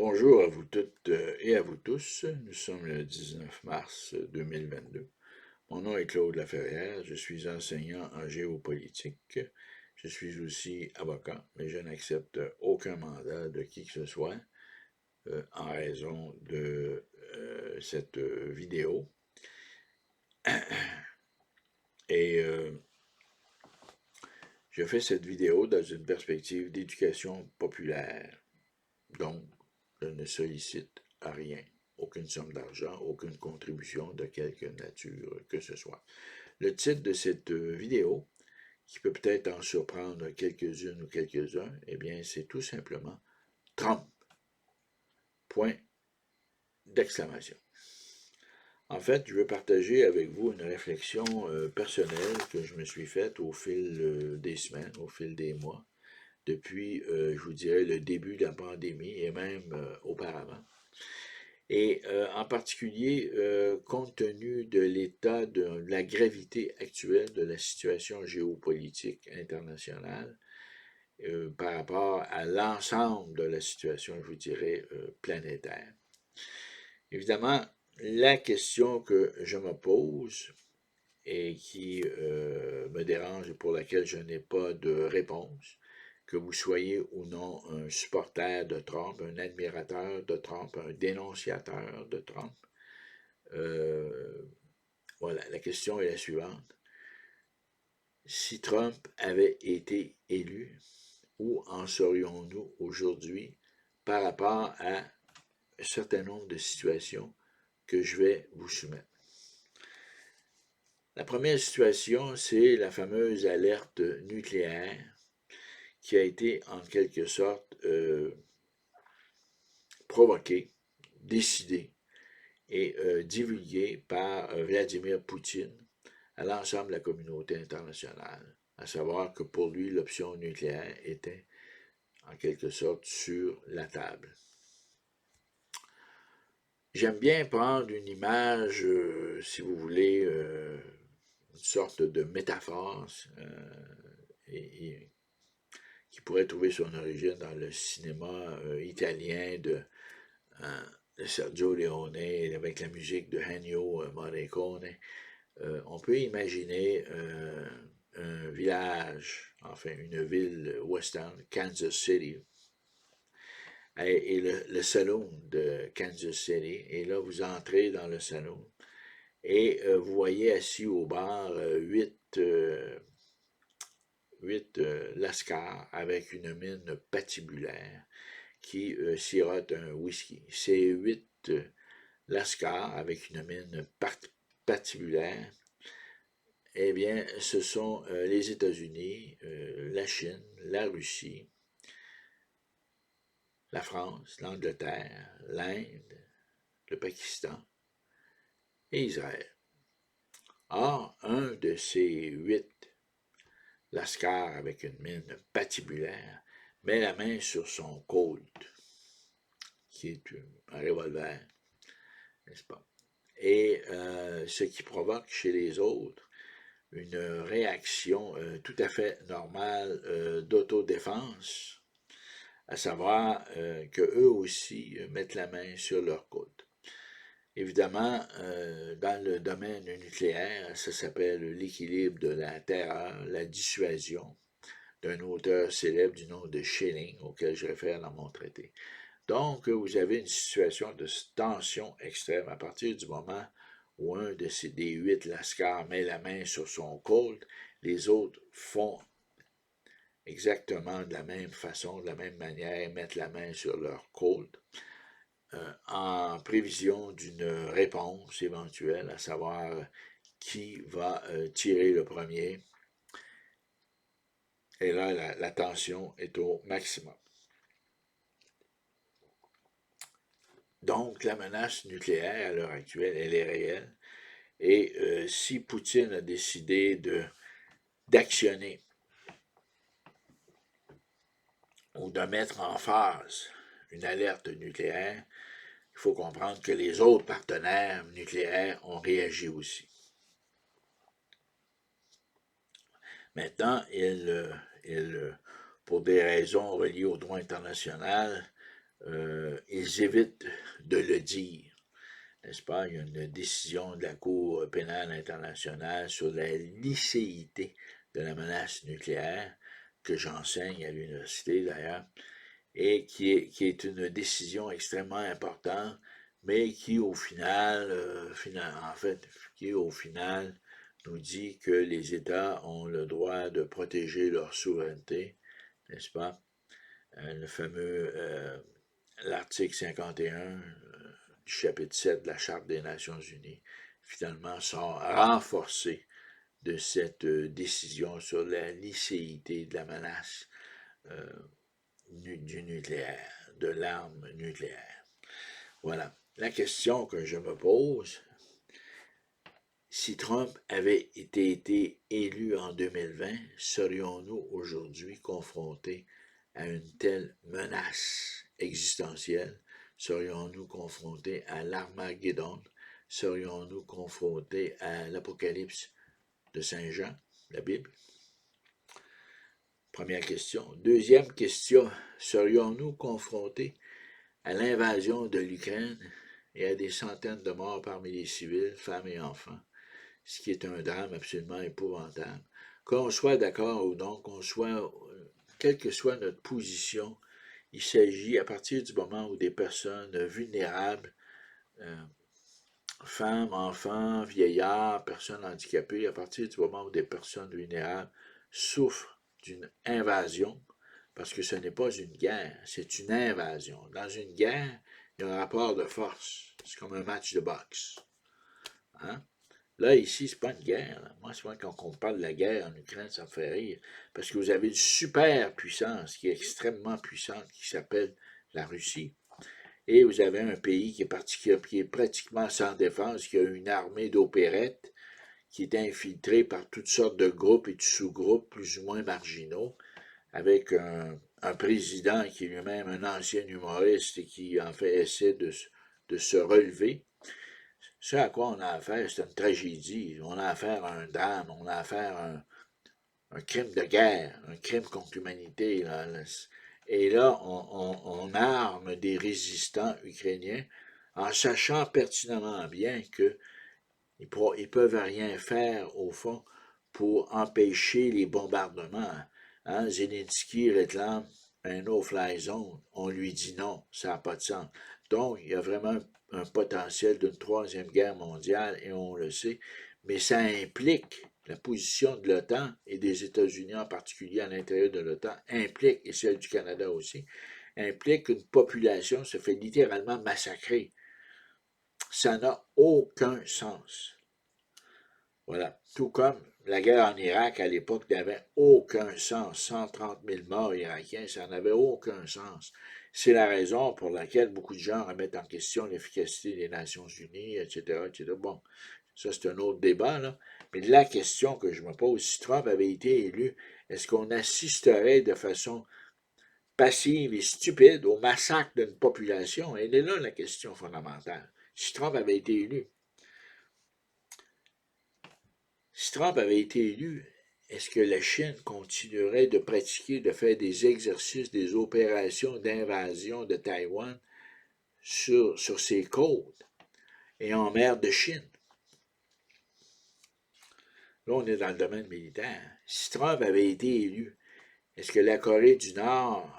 Bonjour à vous toutes et à vous tous. Nous sommes le 19 mars 2022. Mon nom est Claude Laferrière. Je suis enseignant en géopolitique. Je suis aussi avocat, mais je n'accepte aucun mandat de qui que ce soit en raison de cette vidéo. Et je fais cette vidéo dans une perspective d'éducation populaire. Donc, je ne sollicite à rien, aucune somme d'argent, aucune contribution de quelque nature que ce soit. Le titre de cette vidéo, qui peut peut-être en surprendre quelques-unes ou quelques-uns, eh bien, c'est tout simplement Trump. Point d'exclamation. En fait, je veux partager avec vous une réflexion personnelle que je me suis faite au fil des semaines, au fil des mois, depuis, je vous dirais, le début de la pandémie et même auparavant. Et en particulier, compte tenu de l'état de la gravité actuelle de la situation géopolitique internationale par rapport à l'ensemble de la situation, je vous dirais, planétaire. Évidemment, la question que je me pose et qui me dérange et pour laquelle je n'ai pas de réponse, que vous soyez ou non un supporter de Trump, un admirateur de Trump, un dénonciateur de Trump. Voilà, la question est la suivante. Si Trump avait été élu, où en serions-nous aujourd'hui par rapport à un certain nombre de situations que je vais vous soumettre? La première situation, c'est la fameuse alerte nucléaire qui a été en quelque sorte provoquée, décidée et divulguée par Vladimir Poutine à l'ensemble de la communauté internationale, à savoir que pour lui, l'option nucléaire était en quelque sorte sur la table. J'aime bien prendre une image, si vous voulez, une sorte de métaphore et qui pourrait trouver son origine dans le cinéma italien de Sergio Leone avec la musique de Ennio Morricone. On peut imaginer un village, enfin une ville western, Kansas City, et le saloon de Kansas City. Et là, vous entrez dans le saloon et vous voyez assis au bar huit lascars avec une mine patibulaire qui sirotent un whisky. Ces huit lascars avec une mine patibulaire, eh bien, ce sont les États-Unis, la Chine, la Russie, la France, l'Angleterre, l'Inde, le Pakistan et Israël. Or, un de ces huit lascars avec une mine patibulaire met la main sur son Colt, qui est un revolver, n'est-ce pas? Et ce qui provoque chez les autres une réaction tout à fait normale d'autodéfense, à savoir qu'eux aussi mettent la main sur leur côte. Évidemment, dans le domaine nucléaire, ça s'appelle l'équilibre de la terreur, la dissuasion, d'un auteur célèbre du nom de Schelling, auquel je réfère dans mon traité. Donc, vous avez une situation de tension extrême à partir du moment où un de ces des huit lascars met la main sur son Colt, les autres font exactement de la même façon, de la même manière, mettent la main sur leur Colt, en prévision d'une réponse éventuelle, à savoir qui va tirer le premier. Et là, la tension est au maximum. Donc, la menace nucléaire à l'heure actuelle, elle est réelle. Et si Poutine a décidé d'actionner ou de mettre en phase une alerte nucléaire, il faut comprendre que les autres partenaires nucléaires ont réagi aussi. Maintenant, pour des raisons reliées au droit international, ils évitent de le dire, n'est-ce pas? Il y a une décision de la Cour pénale internationale sur la licéité de la menace nucléaire, que j'enseigne à l'université d'ailleurs, et qui est une décision extrêmement importante, mais qui au final, qui au final nous dit que les États ont le droit de protéger leur souveraineté, n'est-ce pas? Le fameux l'article 51 du chapitre 7 de la Charte des Nations Unies, finalement, sort renforcé de cette décision sur la licéité de la menace du nucléaire, de l'arme nucléaire. Voilà. La question que je me pose, si Trump avait été élu en 2020, serions-nous aujourd'hui confrontés à une telle menace existentielle? Serions-nous confrontés à l'Armageddon? Serions-nous confrontés à l'Apocalypse de Saint Jean, la Bible? Première question. Deuxième question, serions-nous confrontés à l'invasion de l'Ukraine et à des centaines de morts parmi les civils, femmes et enfants, ce qui est un drame absolument épouvantable? Qu'on soit d'accord ou non, quelle que soit notre position, il s'agit, à partir du moment où des personnes vulnérables, femmes, enfants, vieillards, personnes handicapées, à partir du moment où des personnes vulnérables souffrent d'une invasion, parce que ce n'est pas une guerre, c'est une invasion. Dans une guerre, il y a un rapport de force. C'est comme un match de boxe. Hein? Là, ici, c'est pas une guerre. Là. Moi, souvent, quand on parle de la guerre en Ukraine, ça me fait rire. Parce que vous avez une super puissance qui est extrêmement puissante, qui s'appelle la Russie. Et vous avez un pays qui est pratiquement sans défense, qui a une armée d'opérettes, qui est infiltrée par toutes sortes de groupes et de sous-groupes plus ou moins marginaux, avec un président qui est lui-même un ancien humoriste et qui, en fait, essaie de se relever. Ce à quoi on a affaire, c'est une tragédie. On a affaire à un drame, on a affaire à un crime de guerre, un crime contre l'humanité. Là. Et là, on arme des résistants ukrainiens en sachant pertinemment bien qu'ils ne peuvent rien faire, au fond, pour empêcher les bombardements. Hein? Zelensky réclame un no-fly zone. On lui dit non, ça n'a pas de sens. Donc, il y a vraiment un potentiel d'une troisième guerre mondiale, et on le sait, mais ça implique la position de l'OTAN et des États-Unis en particulier à l'intérieur de l'OTAN, implique, et celle du Canada aussi, implique qu'une population se fait littéralement massacrer. Ça n'a aucun sens. Voilà. Tout comme la guerre en Irak, à l'époque, n'avait aucun sens. 130 000 morts irakiens, ça n'avait aucun sens. C'est la raison pour laquelle beaucoup de gens remettent en question l'efficacité des Nations Unies, etc., etc. Bon, ça c'est un autre débat, là. Mais la question que je me pose, si Trump avait été élu, est-ce qu'on assisterait de façon passive et stupide au massacre d'une population? Elle est là la question fondamentale. Si Trump avait été élu, si Trump avait été élu, est-ce que la Chine continuerait de pratiquer, de faire des exercices, des opérations d'invasion de Taïwan sur ses côtes et en mer de Chine? Là, on est dans le domaine militaire. Si Trump avait été élu, est-ce que la Corée du Nord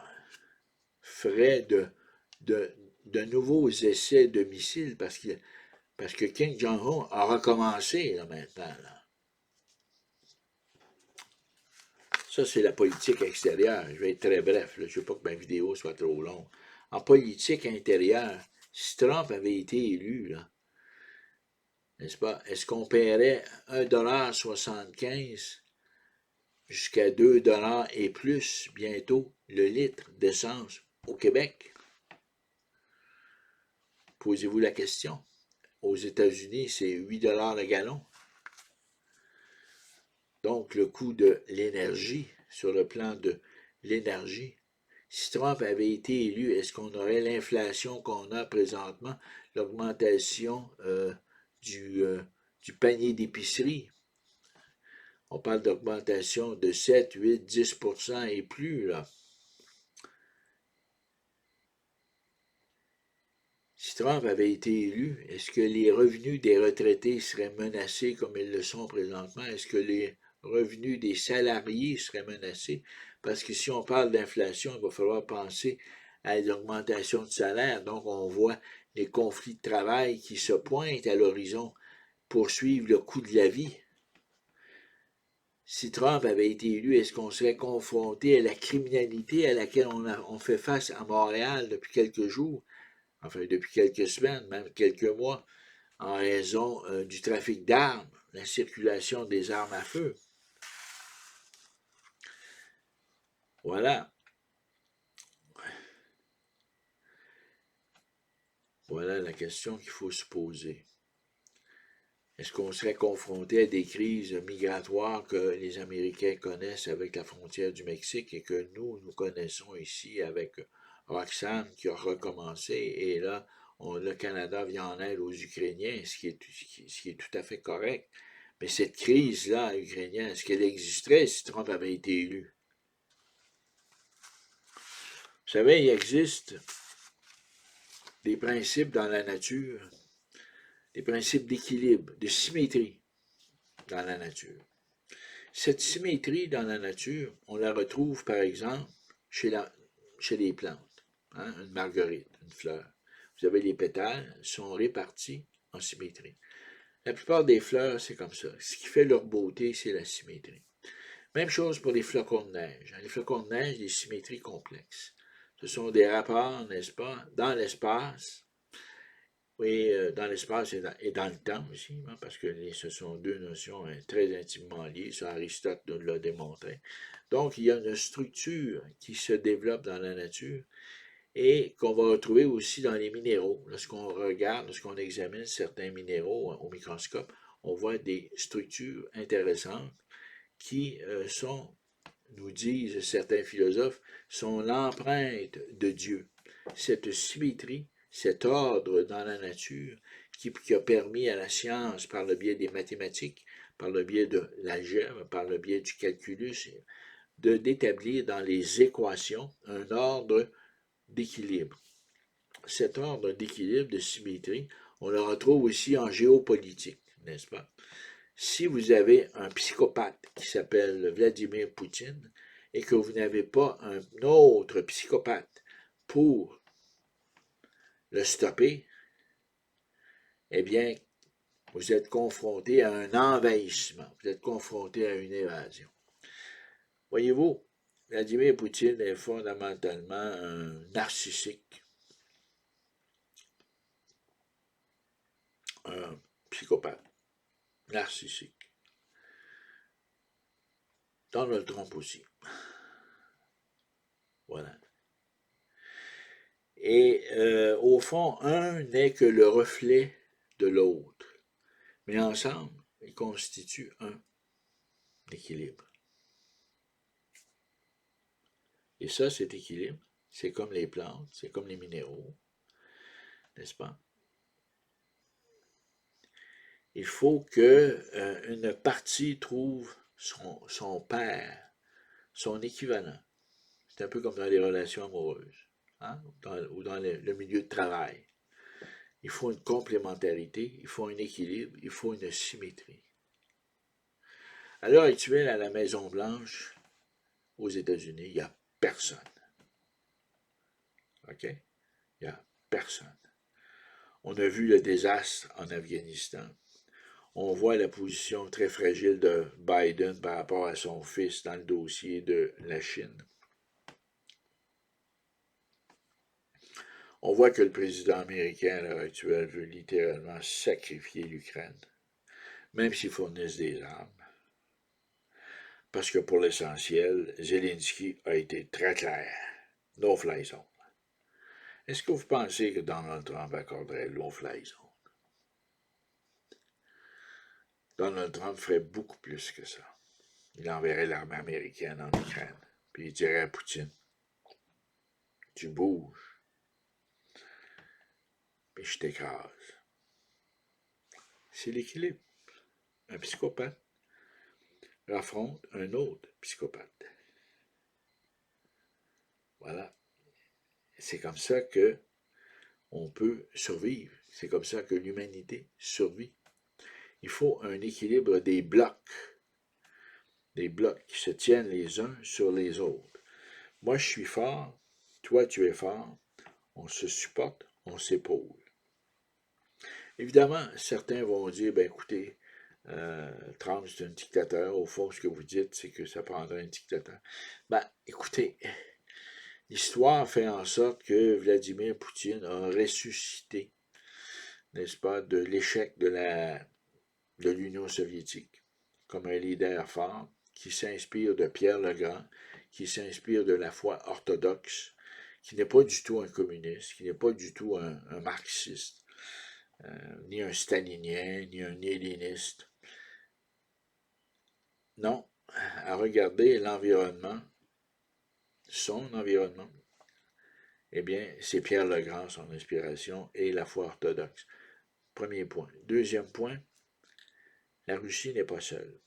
ferait de nouveaux essais de missiles? Parce que Kim Jong-un a recommencé là, maintenant. Là. Ça, c'est la politique extérieure. Je vais être très bref. Là. Je ne veux pas que ma vidéo soit trop longue. En politique intérieure, si Trump avait été élu, là, n'est-ce pas, est-ce qu'on paierait 1,75 $ jusqu'à 2 $ et plus bientôt le litre d'essence au Québec? Posez-vous la question. Aux États-Unis, c'est 8 $ le gallon. Donc, le coût de l'énergie, sur le plan de l'énergie, si Trump avait été élu, est-ce qu'on aurait l'inflation qu'on a présentement, l'augmentation du panier d'épicerie? On parle d'augmentation de 7, 8, 10 % et plus, là. Si Trump avait été élu, est-ce que les revenus des retraités seraient menacés comme ils le sont présentement? Est-ce que les revenus des salariés seraient menacés? Parce que si on parle d'inflation, il va falloir penser à l'augmentation de salaire. Donc, on voit les conflits de travail qui se pointent à l'horizon pour suivre le coût de la vie. Si Trump avait été élu, est-ce qu'on serait confronté à la criminalité à laquelle on fait face à Montréal depuis quelques jours, enfin depuis quelques semaines, même quelques mois, en raison du trafic d'armes, la circulation des armes à feu? Voilà. Voilà la question qu'il faut se poser. Est-ce qu'on serait confronté à des crises migratoires que les Américains connaissent avec la frontière du Mexique et que nous connaissons ici avec Roxane qui a recommencé et là, le Canada vient en aide aux Ukrainiens, ce qui est tout à fait correct. Mais cette crise-là ukrainienne, est-ce qu'elle existerait si Trump avait été élu? Vous savez, il existe des principes dans la nature, des principes d'équilibre, de symétrie dans la nature. Cette symétrie dans la nature, on la retrouve par exemple chez, chez les plantes. Hein, une marguerite, une fleur. Vous avez les pétales, sont répartis en symétrie. La plupart des fleurs, c'est comme ça. Ce qui fait leur beauté, c'est la symétrie. Même chose pour les flocons de neige. Les flocons de neige, des symétries complexes. Ce sont des rapports, n'est-ce pas, dans l'espace. Oui, dans l'espace et dans le temps aussi, hein, parce que ce sont deux notions très intimement liées, ça Aristote nous l'a démontré. Donc, il y a une structure qui se développe dans la nature et qu'on va retrouver aussi dans les minéraux. Lorsqu'on regarde, lorsqu'on examine certains minéraux au microscope, on voit des structures intéressantes qui sont, nous disent certains philosophes, sont l'empreinte de Dieu. Cette symétrie, cet ordre dans la nature qui a permis à la science, par le biais des mathématiques, par le biais de l'algèbre, par le biais du calculus, d'établir dans les équations un ordre d'équilibre. Cet ordre d'équilibre, de symétrie, on le retrouve aussi en géopolitique, n'est-ce pas? Si vous avez un psychopathe qui s'appelle Vladimir Poutine et que vous n'avez pas un autre psychopathe pour le stopper, eh bien, vous êtes confronté à un envahissement, vous êtes confronté à une évasion. Voyez-vous, Vladimir Poutine est fondamentalement un narcissique, un psychopathe, narcissique. Donald Trump aussi. Voilà. Et au fond, un n'est que le reflet de l'autre. Mais ensemble, ils constituent un équilibre. Et ça, cet équilibre, c'est comme les plantes, c'est comme les minéraux, n'est-ce pas? Il faut que une partie trouve son père, son équivalent. C'est un peu comme dans les relations amoureuses, hein? Ou dans le milieu de travail. Il faut une complémentarité, il faut un équilibre, il faut une symétrie. À l'heure actuelle, à la Maison-Blanche, aux États-Unis, il n'y a personne. OK? Il n'y a personne. On a vu le désastre en Afghanistan. On voit la position très fragile de Biden par rapport à son fils dans le dossier de la Chine. On voit que le président américain à l'heure actuelle veut littéralement sacrifier l'Ukraine, même s'ils fournissent des armes. Parce que pour l'essentiel, Zelensky a été très clair. No-fly zone. Est-ce que vous pensez que Donald Trump accorderait no-fly zone? Donald Trump ferait beaucoup plus que ça. Il enverrait l'armée américaine en Ukraine. Puis il dirait à Poutine, tu bouges, puis je t'écrase. C'est l'équilibre. Un psychopathe affronte un autre psychopathe. Voilà. C'est comme ça que on peut survivre. C'est comme ça que l'humanité survit. Il faut un équilibre des blocs qui se tiennent les uns sur les autres. Moi, je suis fort, toi, tu es fort, on se supporte, on s'épaule. Évidemment, certains vont dire, ben écoutez, Trump, c'est un dictateur. Au fond, ce que vous dites, c'est que ça prendrait un dictateur. Ben, écoutez, l'histoire fait en sorte que Vladimir Poutine a ressuscité, n'est-ce pas, de l'échec de l'Union soviétique, comme un leader fort qui s'inspire de Pierre le Grand, qui s'inspire de la foi orthodoxe, qui n'est pas du tout un communiste, qui n'est pas du tout un marxiste, ni un stalinien, ni un helléniste. Non, à regarder l'environnement, son environnement, eh bien, c'est Pierre le Grand, son inspiration, et la foi orthodoxe. Premier point. Deuxième point, la Russie n'est pas seule.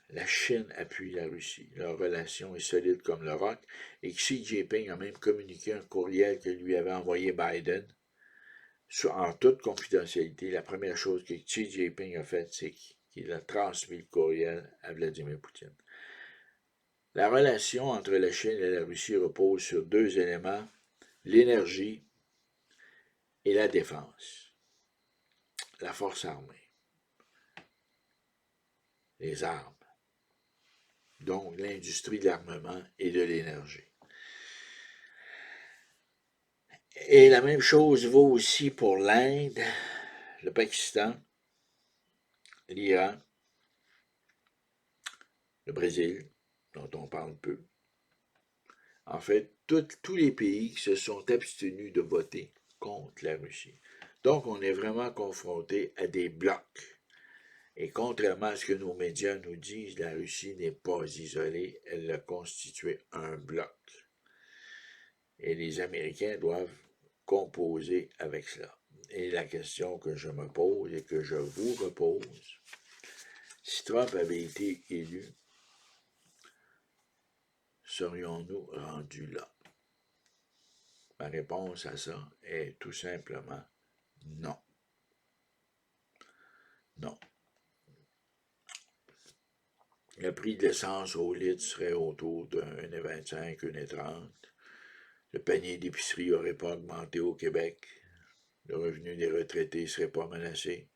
La Chine appuie la Russie. Leur relation est solide comme le roc, et Xi Jinping a même communiqué un courriel que lui avait envoyé Biden. En toute confidentialité, la première chose que Xi Jinping a faite, c'est qu'il a transmis le courriel à Vladimir Poutine. La relation entre la Chine et la Russie repose sur deux éléments, l'énergie et la défense, la force armée, les armes, donc l'industrie de l'armement et de l'énergie. Et la même chose vaut aussi pour l'Inde, le Pakistan, l'Iran, le Brésil, dont on parle peu. En fait, tous les pays qui se sont abstenus de voter contre la Russie. Donc, on est vraiment confronté à des blocs. Et contrairement à ce que nos médias nous disent, la Russie n'est pas isolée, elle a constitué un bloc. Et les Américains doivent composer avec cela. Et la question que je me pose et que je vous repose, si Trump avait été élu, serions-nous rendus là? Ma réponse à ça est tout simplement non. Non. Le prix de l'essence au litre serait autour de 1,25, 1,30. Le panier d'épicerie n'aurait pas augmenté au Québec. Le revenu des retraités ne serait pas menacé.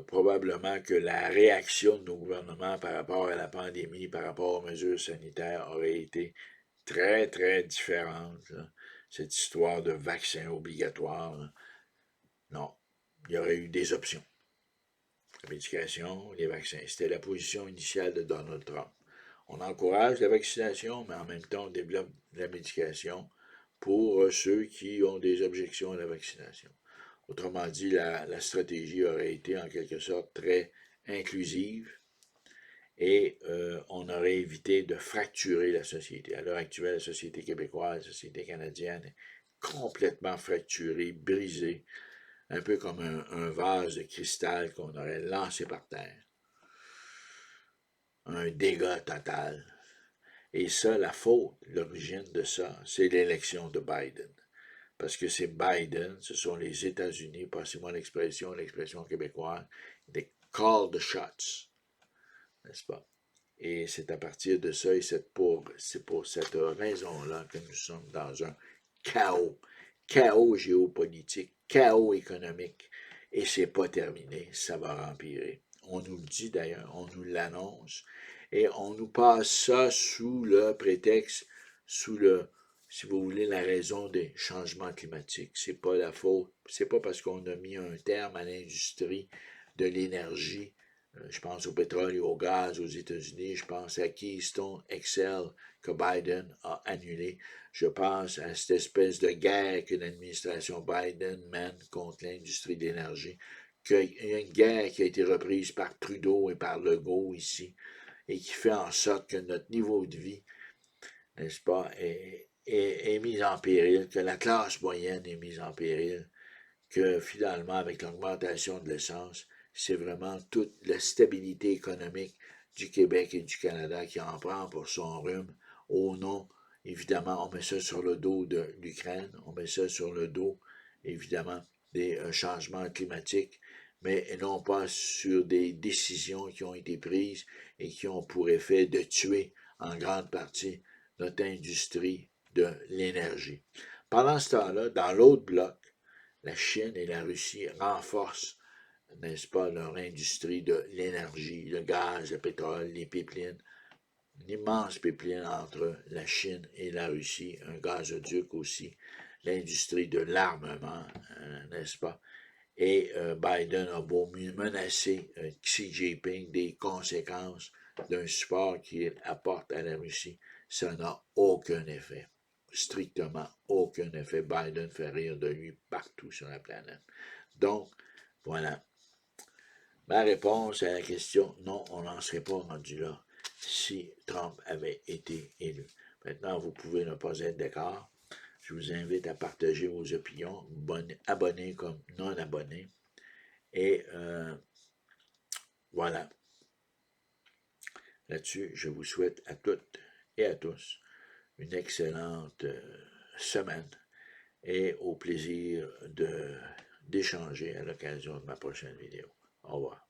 Probablement que la réaction de nos gouvernements par rapport à la pandémie, par rapport aux mesures sanitaires, aurait été très, très différente. Là. Cette histoire de vaccin obligatoire, là. Non, il y aurait eu des options. La médication, les vaccins. C'était la position initiale de Donald Trump. On encourage la vaccination, mais en même temps, on développe la médication pour ceux qui ont des objections à la vaccination. Autrement dit, la stratégie aurait été en quelque sorte très inclusive et on aurait évité de fracturer la société. À l'heure actuelle, la société québécoise, la société canadienne est complètement fracturée, brisée, un peu comme un vase de cristal qu'on aurait lancé par terre. Un dégât total. Et ça, la faute, l'origine de ça, c'est l'élection de Biden. Parce que c'est Biden, ce sont les États-Unis, passez-moi l'expression québécoise, des call the shots, n'est-ce pas? Et c'est à partir de ça, et c'est pour cette raison-là que nous sommes dans un chaos. Chaos géopolitique, chaos économique. Et c'est pas terminé, ça va empirer. On nous le dit d'ailleurs, on nous l'annonce, et on nous passe ça sous le prétexte, si vous voulez, la raison des changements climatiques. C'est pas la faute, c'est pas parce qu'on a mis un terme à l'industrie de l'énergie. Je pense au pétrole et au gaz aux États-Unis. Je pense à Keystone XL que Biden a annulé. Je pense à cette espèce de guerre que l'administration Biden mène contre l'industrie d'énergie. Il y a une guerre qui a été reprise par Trudeau et par Legault ici et qui fait en sorte que notre niveau de vie, n'est-ce pas, est mis en péril, que la classe moyenne est mise en péril, que finalement, avec l'augmentation de l'essence, c'est vraiment toute la stabilité économique du Québec et du Canada qui en prend pour son rhume au nom évidemment, on met ça sur le dos de l'Ukraine, on met ça sur le dos, évidemment, des changements climatiques, mais non pas sur des décisions qui ont été prises et qui ont pour effet de tuer en grande partie notre industrie de l'énergie. Pendant ce temps-là, dans l'autre bloc, la Chine et la Russie renforcent, n'est-ce pas, leur industrie de l'énergie, le gaz, le pétrole, les pipelines, une immense pipeline entre la Chine et la Russie, un gazoduc aussi, l'industrie de l'armement, n'est-ce pas? Et Biden a beau menacer Xi Jinping des conséquences d'un support qu'il apporte à la Russie, ça n'a aucun effet. Strictement aucun effet. Biden fait rire de lui partout sur la planète. Donc, voilà. Ma réponse à la question, non, on n'en serait pas rendu là si Trump avait été élu. Maintenant, vous pouvez ne pas être d'accord. Je vous invite à partager vos opinions, abonnés comme non abonnés. Et voilà. Là-dessus, je vous souhaite à toutes et à tous une excellente semaine et au plaisir d'échanger à l'occasion de ma prochaine vidéo. Au revoir.